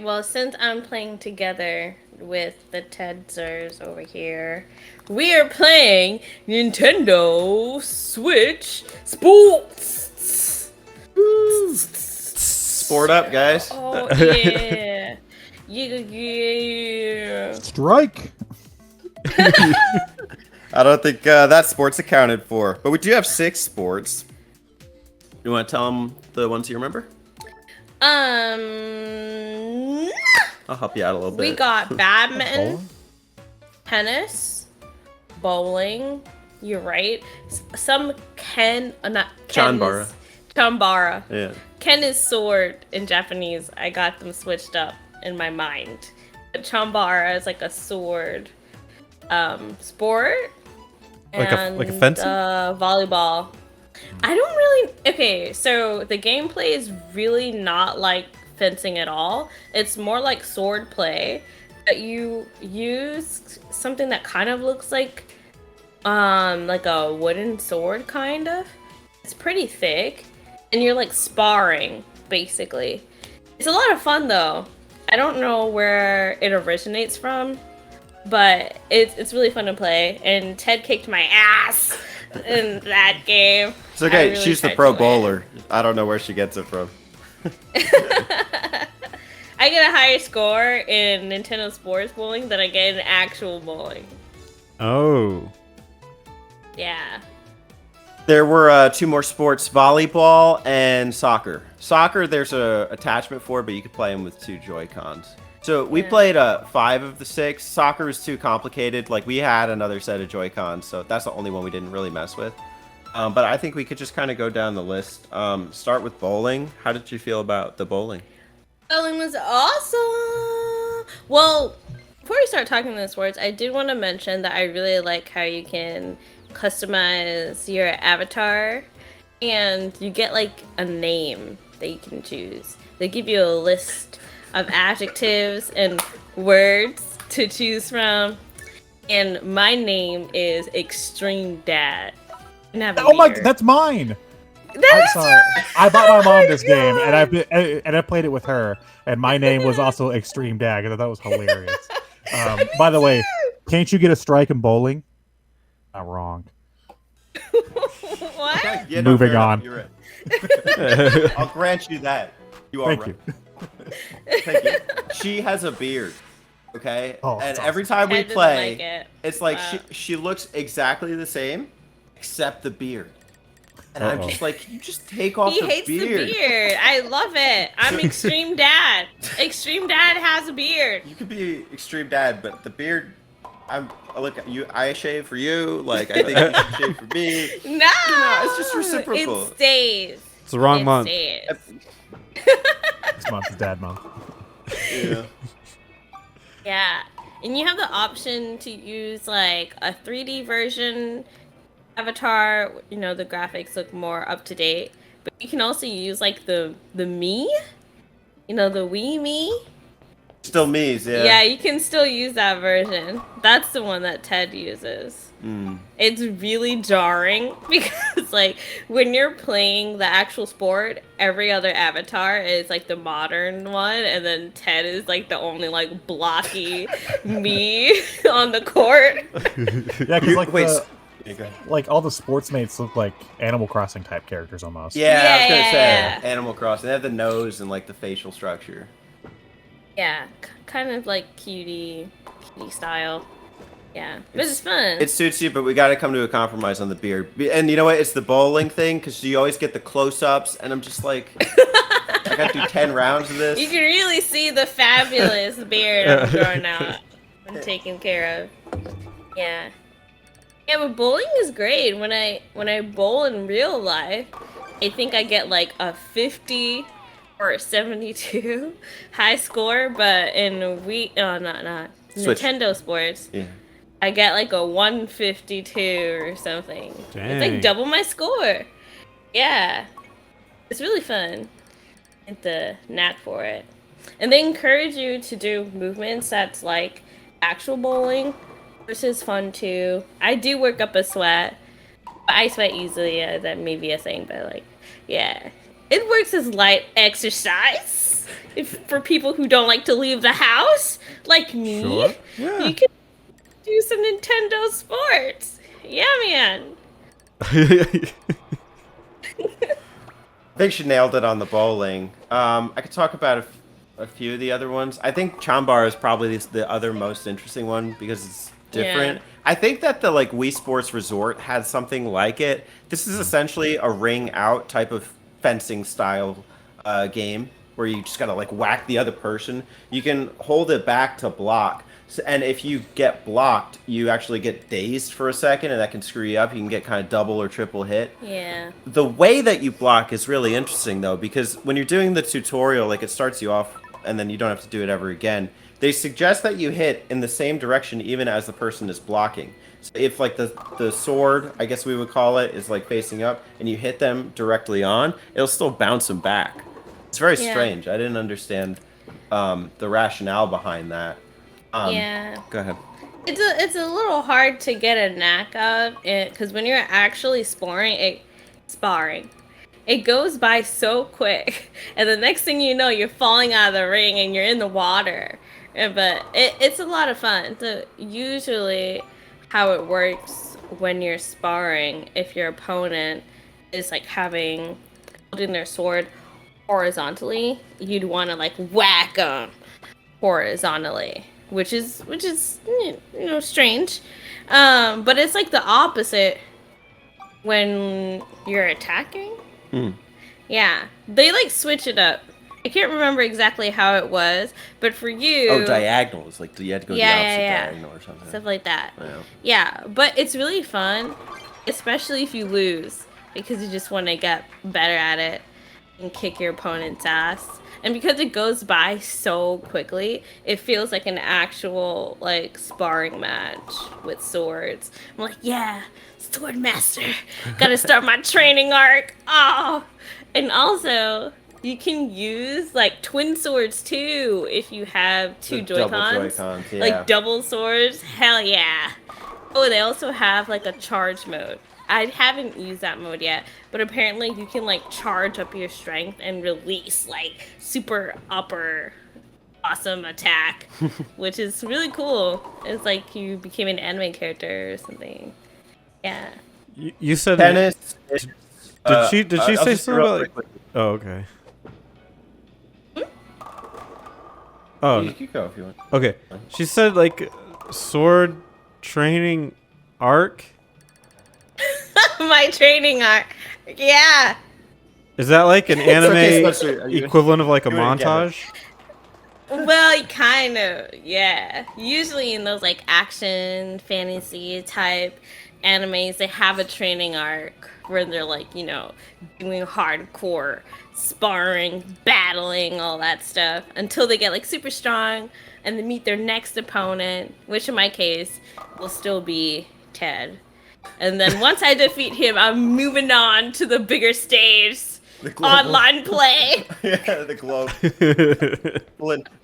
well, since I'm playing together with the Tedzers over here, we are playing Nintendo Switch Sports. Sport up, guys. Oh, yeah. Yeah. Strike. I don't think that sport's accounted for, but we do have 6 sports. You want to tell them the ones you remember? Um, I'll help you out a little bit. we got badminton, tennis, bowling. You're right. Some Ken, not Ken. Chanbara. Chambara. Yeah. Ken is sword in Japanese. I got them switched up in my mind. But Chambara is like a sword sport. Like a fencing? Volleyball. I don't really. Okay, so the gameplay is really not like fencing at all. It's more like sword play. But you use something that kind of looks like a wooden sword, kind of. It's pretty thick, and you're like sparring basically. It's a lot of fun though. I don't know where it originates from, but it's really fun to play. And Ted kicked my ass in that game. It's okay. Really She's the tried pro to win. bowler. I don't know where she gets it from. I get a higher score in Nintendo Sports Bowling than I get in actual bowling. Oh. Yeah. There were 2 more sports: volleyball and soccer. Soccer, there's a attachment for, but you could play them with 2 Joy-Cons. So we played 5 of the 6. Soccer is too complicated. Like, we had another set of Joy-Cons, so that's the only one we didn't really mess with. But I think we could just kind of go down the list. Start with bowling. How did you feel about the bowling? Bowling was awesome. Well, before we start talking the sports, I did want to mention that I really like how you can customize your avatar, and you get like a name that you can choose. They give you a list of adjectives and words to choose from, and my name is Extreme Dad. And I have a Oh my! beard. That's mine. I'm That sorry. I bought my mom this game, God. and I played it with her, and my name was also Extreme Dad. Because I thought it was hilarious. By the way, can't you get a strike in bowling? Not wrong. What? Okay, yeah, Moving fair enough, on. You're right. I'll grant you that. You are Thank right. you. Thank you. She has a beard. Okay? Oh, and that's every time we Ted doesn't play, like it. it's like Wow. she looks exactly the same, except the beard. And I'm Uh-oh. just like, can you just take off He the hates beard? the beard. I love it. I'm Extreme Dad. Extreme Dad has a beard. You could be extreme dad, but the beard, look at you. I shave for you. Like, I think you should shave for me. No, it's just reciprocal. It stays. It's the wrong It month. stays. This month is Dad month. Yeah. Yeah, and you have the option to use like a 3D version avatar. You know, the graphics look more up to date, but you can also use like the me. You know, the Wii Me. Still me's, yeah. Yeah, you can still use that version. That's the one that Ted uses. Mm. It's really jarring because, like, when you're playing the actual sport, every other avatar is like the modern one, and then Ted is like the only like blocky me on the court. Yeah, because like Wait, the, like all the sports mates look like Animal Crossing type characters almost. Yeah, I was gonna Yeah, say yeah, yeah. Animal Crossing. They have the nose and like the facial structure. Yeah, kind of like cutie style. Yeah, but it's fun. It suits you, but we got to come to a compromise on the beard. And you know what? It's the bowling thing because you always get the close-ups, and I'm just like, I got to do 10 rounds of this. You can really see the fabulous beard I'm growing out and taken care of. Yeah. Yeah, but bowling is great. When I bowl in real life, I think I get like a 50 or a 72 high score, but in not Switch. Nintendo Sports, Yeah. I get like a 152 or something. It's Dang. like double my score. Yeah. It's really fun. Get the knack for it. And they encourage you to do movements that's like actual bowling, which is fun too. I do work up a sweat. I sweat easily, that may be a thing, but like, yeah. It works as light exercise. If for people who don't like to leave the house, like me, Sure. Yeah. you can do some Nintendo sports. Yeah, man. I think she nailed it on the bowling. I could talk about a few of the other ones. I think Chambar is probably the other most interesting one because it's different. Yeah. I think that the like Wii Sports Resort had something like it. This is essentially a ring out type of fencing style game where you just gotta like whack the other person. You can hold it back to block. So, and if you get blocked, you actually get dazed for a second, and that can screw you up. You can get kind of double or triple hit. Yeah. The way that you block is really interesting, though, because when you're doing the tutorial, like it starts you off, and then you don't have to do it ever again. They suggest that you hit in the same direction even as the person is blocking. So if like the sword, I guess we would call it, is like facing up, and you hit them directly on, it'll still bounce them back. It's very Yeah. strange. I didn't understand the rationale behind that. Yeah. Go ahead. It's a little hard to get a knack of it because when you're actually sparring, it goes by so quick, and the next thing you know, you're falling out of the ring and you're in the water. But it's a lot of fun. So usually, how it works when you're sparring, if your opponent is like holding their sword horizontally, you'd want to like whack them horizontally, which is strange, but it's like the opposite when you're attacking. Yeah, they like switch it up. I can't remember exactly how it was, but for you, Oh, diagonal. It's like you had to go the opposite yeah, diagonal or something. stuff like that. Yeah. Yeah, but it's really fun, especially if you lose, because you just want to get better at it and kick your opponent's ass. And because it goes by so quickly, it feels like an actual like sparring match with swords. I'm like, yeah, sword master, gotta start my training arc. Oh, and also you can use like twin swords too if you have two The double Joy-Cons. Joy-Cons, yeah. Like double swords. Hell yeah. Oh, they also have like a charge mode. I haven't used that mode yet, but apparently you can like charge up your strength and release like super upper awesome attack, which is really cool. It's like you became an anime character or something. Yeah. You said Tennis. Did she I'll say just something real about like? quickly. Oh, okay. Oh, You can go if you want. okay. She said like sword training arc. My training arc. Yeah. Is that like an anime okay, Spencer, are you- equivalent of like a do it again. montage? Well, kind of, yeah. Usually in those like action, fantasy type animes, they have a training arc where they're like, doing hardcore sparring, battling, all that stuff until they get like super strong and then meet their next opponent, which in my case will still be Ted. And then once I defeat him, I'm moving on to the bigger stage. The global- Online play. Yeah, the globe.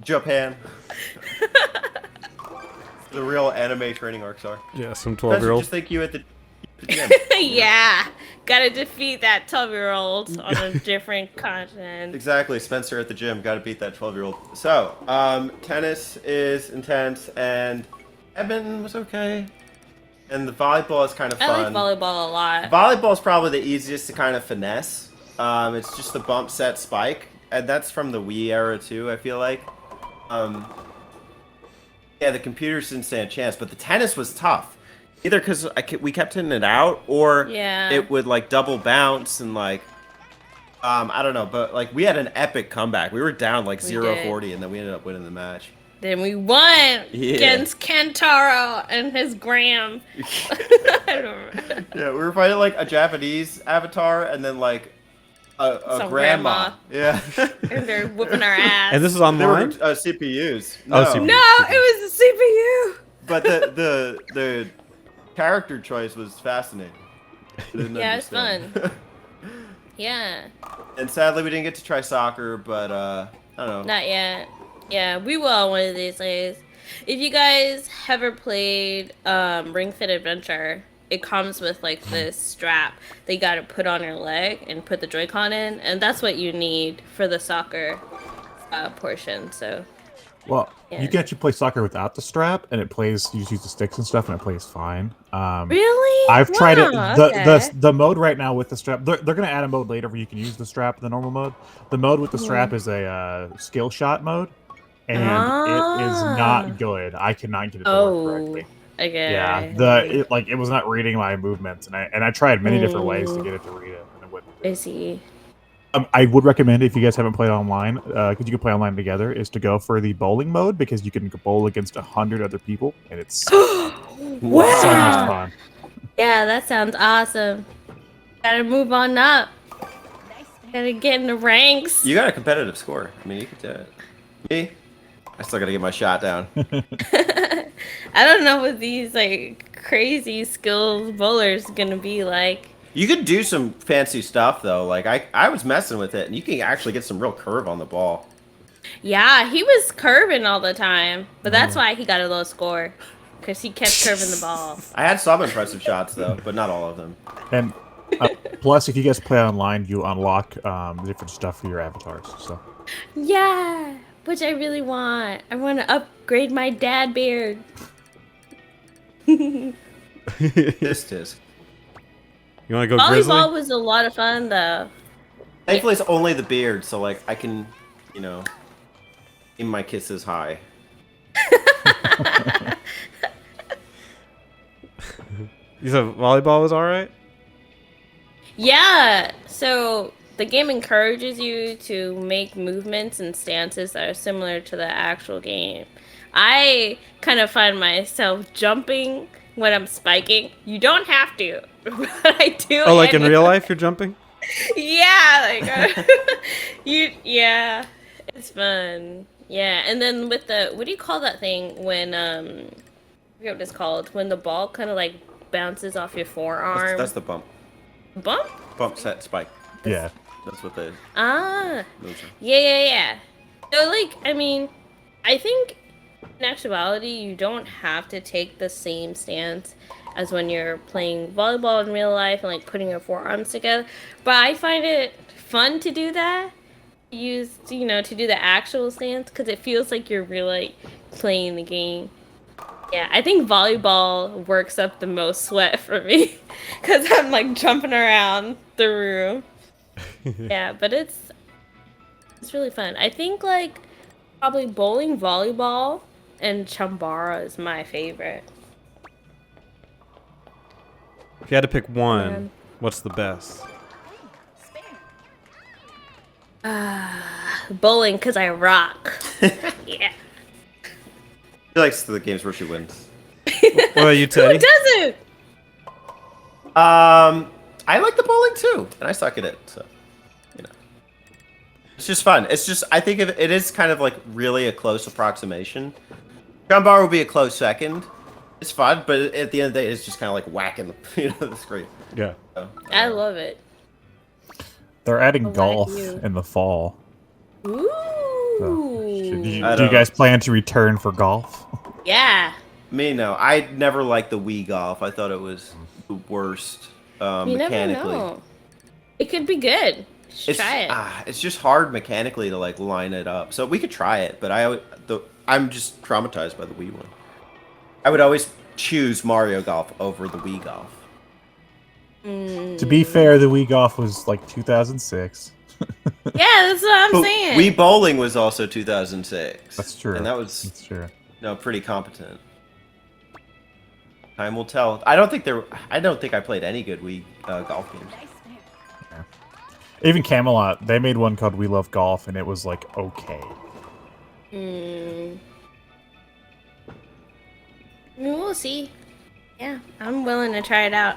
Japan. The real anime training arcs are. Yeah, some Spencer, 12-year-old. just think you at the gym. Yeah. Gotta defeat that 12-year-old on a different continent. Exactly, Spencer at the gym. Got to beat that 12-year-old. So, tennis is intense, and badminton was okay. And the volleyball is kind of I fun. like volleyball a lot. Volleyball is probably the easiest to kind of finesse. It's just the bump set spike, and that's from the Wii era too. I feel like. Yeah, the computers didn't stand a chance, but the tennis was tough. Either because we kept hitting it out, or Yeah. it would like double bounce and like. I don't know, but like we had an epic comeback. We were down like We 0-40, and then we ended up winning the match. Then we won Yeah. against Kentaro and his Graham. I don't remember. Yeah, we were fighting like a Japanese avatar, and then like a Some grandma. Yeah. And they're whooping our ass. And this is They were online. CPUs. Oh, No. CPU. No, it was a CPU. But the character choice was fascinating. I didn't Yeah, it's understand. Yeah, And sadly, we didn't get to try soccer, but I don't know. not yet. Yeah, we will one of these days. If you guys ever played Ring Fit Adventure, it comes with like this strap that you got to put on your leg and put the Joy-Con in, and that's what you need for the soccer portion. So Well, yeah. you can actually play soccer without the strap, and it plays. You just use the sticks and stuff, and it plays fine. Really? I've tried it. Wow, The, okay. the mode right now with the strap. They're gonna add a mode later where you can use the strap in the normal mode. The mode with the strap is a skill shot mode, and it is Ah. not good. I cannot get it to work Oh, correctly. okay. Yeah, it was not reading my movements, and I tried many different ways to get it to read it, and it wouldn't. I see. I would recommend if you guys haven't played online, because you can play online together, is to go for the bowling mode because you can bowl against 100 other people, and it's so much Wow. fun. Yeah, that sounds awesome. Gotta move on up. Gotta get in the ranks. You got a competitive score. I mean, you could do it. Me? I still gotta get my shot down. I don't know what these like crazy skills bowlers gonna be like. You could do some fancy stuff though. Like I was messing with it, and you can actually get some real curve on the ball. Yeah, he was curving all the time, but that's why he got a low score, because he kept curving the ball. I had some impressive shots though, but not all of them. And plus, if you guys play online, you unlock different stuff for your avatars. So Yeah, which I really want. I want to upgrade my dad beard. This is. You want to go grizzly? Volleyball was a lot of fun though. Thankfully, it's only the beard, so like I can, you know, aim my kisses high. You said volleyball was all right. Yeah, so the game encourages you to make movements and stances that are similar to the actual game. I kind of find myself jumping when I'm spiking. You don't have to, but I do. Oh, like in anyway. real life, you're jumping? Yeah, like yeah, it's fun. Yeah, and then with the what do you call that thing when I forget what it's called, when the ball kind of like bounces off your forearm. That's the bump. Bump. Bump set spike. yeah, That's what the Ah, moves are. yeah. So like, I mean, I think in actuality you don't have to take the same stance as when you're playing volleyball in real life and like putting your forearms together. But I find it fun to do that. To do the actual stance because it feels like you're really playing the game. Yeah, I think volleyball works up the most sweat for me because I'm like jumping around the room. Yeah, but it's really fun. I think like probably bowling, volleyball, and chambara is my favorite. If you had to pick one, Man. what's the best? Bowling because I rock. Yeah. She likes the games where she wins. What about you, Who Teddy? doesn't? I like the bowling too, and I suck at it, so you know. It's just fun. It's just I think of it is kind of like really a close approximation. Gunbar will be a close second. It's fun, but at the end of the day, it's just kind of like whacking the screen. Yeah. So, I love it. they're adding like golf you. in the fall. Ooh. So, do you I don't- guys plan to return for golf? Yeah. Me, no. I never liked the Wii golf. I thought it was the worst You never mechanically. know. It could be good. Just try it. It's just hard mechanically to like line it up. So we could try it, but I'm just traumatized by the Wii one. I would always choose Mario Golf over the Wii Golf. To be fair, the Wii Golf was like 2006. Yeah, that's what I'm But saying. Wii Bowling was also 2006. That's true. And that was That's true. pretty competent. Time will tell. I don't think I played any good Wii golf games. Even Camelot, they made one called We Love Golf, and it was like okay. We'll see. Yeah, I'm willing to try it out.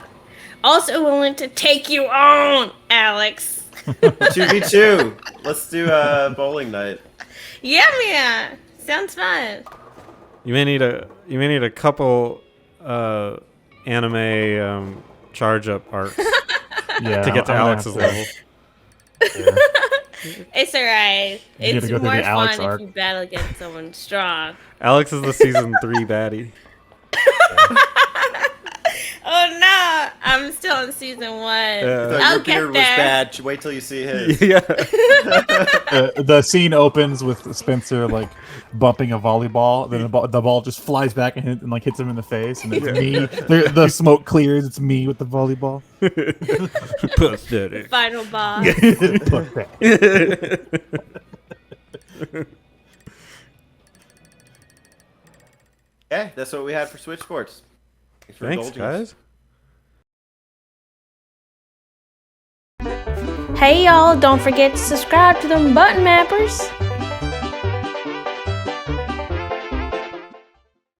Also willing to take you on, Alex. 2v2. Let's do a bowling night. Yeah, man. Sounds fun. You may need a couple anime charge up arcs Yeah, to get to I'm gonna Alex's have to- level. yeah. It's alright. You It's gotta go through more the Alex fun arc. if you battle against someone strong. Alex is the season 3 baddie. Oh no! I'm still in season 1. I thought I'll your get beard was there. bad. Wait till you see his. Yeah. The scene opens with Spencer like bumping a volleyball. Then the ball just flies back and like hits him in the face, and it's me. The smoke clears. It's me with the volleyball. Pathetic. Final boss. Okay, that's what we had for Switch Sports. For Thanks, indulging us. guys. Hey y'all, don't forget to subscribe to them button mappers.